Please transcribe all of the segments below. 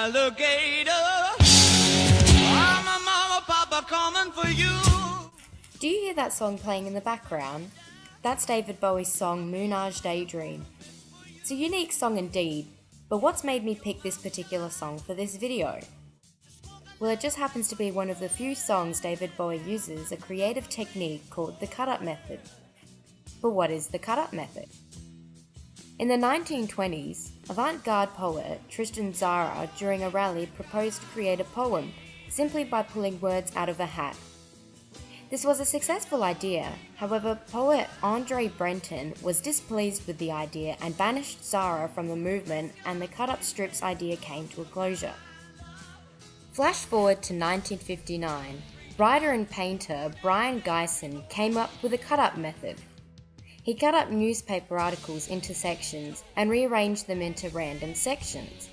alligator. I'm a mama, papa coming for you. Do you hear that song playing in the background? That's David Bowie's song Moonage Daydream. It's a unique song indeed, but what's made me pick this particular song for this video? Well, it just happens to be one of the few songs David Bowie uses a creative technique called the cut-up method. But what is the cut-up method? In the 1920s, avant-garde poet Tristan Tzara during a rally proposed to create a poem simply by pulling words out of a hat. This was a successful idea, however, poet Andre Breton was displeased with the idea and banished Tzara from the movement, and the cut-up strips idea came to a closure. Flash forward to 1959, writer and painter Brion Gysin came up with a cut-up method. He cut up newspaper articles into sections and rearranged them into random sections.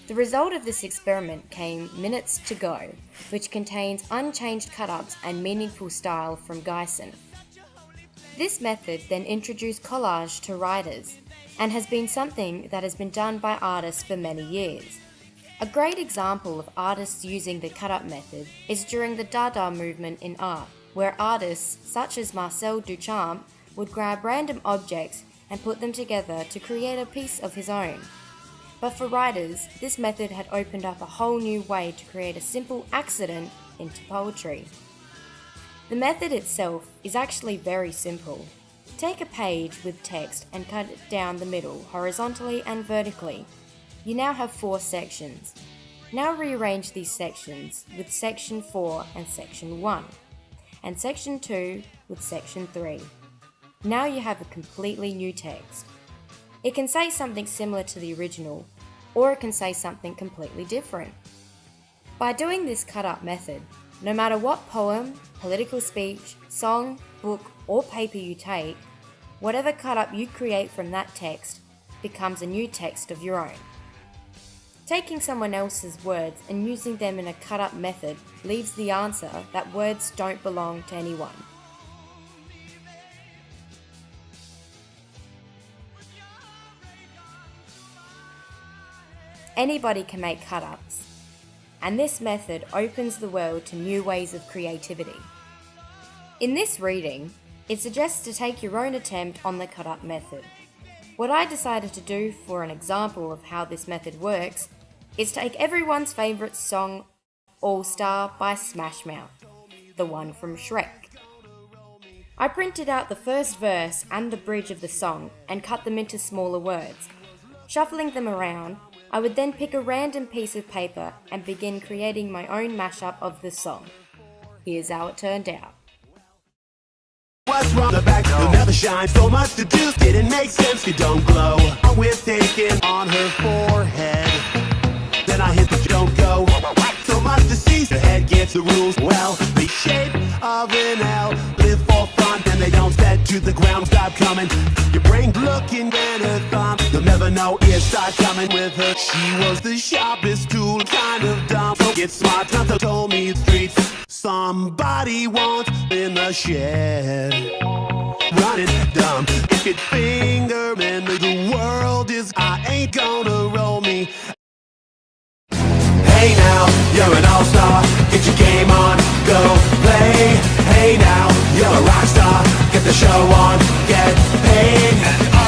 The result of this experiment came Minutes to Go, which contains unchanged cut-ups and meaningful style from Gysin. This method then introduced collage to writers, and has been something that has been done by artists for many years. A great example of artists using the cut-up method is during the Dada movement in art, where artists such as Marcel Duchamp would grab random objects and put them together to create a piece of his own. But for writers, this method had opened up a whole new way to create a simple accident into poetry. The method itself is actually very simple. Take a page with text and cut it down the middle, horizontally and vertically. You now have 4 sections. Now rearrange these sections with section 4 and section 1, and section 2 with section 3. Now you have a completely new text. It can say something similar to the original, or it can say something completely different. By doing this cut-up method, no matter what poem, political speech, song, book, or paper you take, whatever cut-up you create from that text becomes a new text of your own. Taking someone else's words and using them in a cut-up method leaves the answer that words don't belong to anyone. Anybody can make cut-ups, and this method opens the world to new ways of creativity. In this reading, it suggests to take your own attempt on the cut-up method. What I decided to do for an example of how this method works is take everyone's favourite song, All Star by Smash Mouth, the one from Shrek. I printed out the first verse and the bridge of the song and cut them into smaller words. Shuffling them around, I would then pick a random piece of paper and begin creating my own mashup of the song. Here's how it turned out. What's wrong? The back will never shine. So much to do, didn't make sense. You don't glow. With taking on her forehead. Then I hit the don't go. So much to see. The head gets the rules. Well, the shape of an L. Live for fun, and they don't set to the ground. Stop coming. Your brain looking at her thumb. You'll never know it. Start coming with her. She was the sharpest tool, kind of dumb. So get smart, not to told me the streets. Somebody wants in the shed. Running dumb. If it finger and the world is, I ain't gonna roll me. Hey now, you're an all-star. Get your game on, go play. Hey now, you're a rock star. Get the show on, get paid.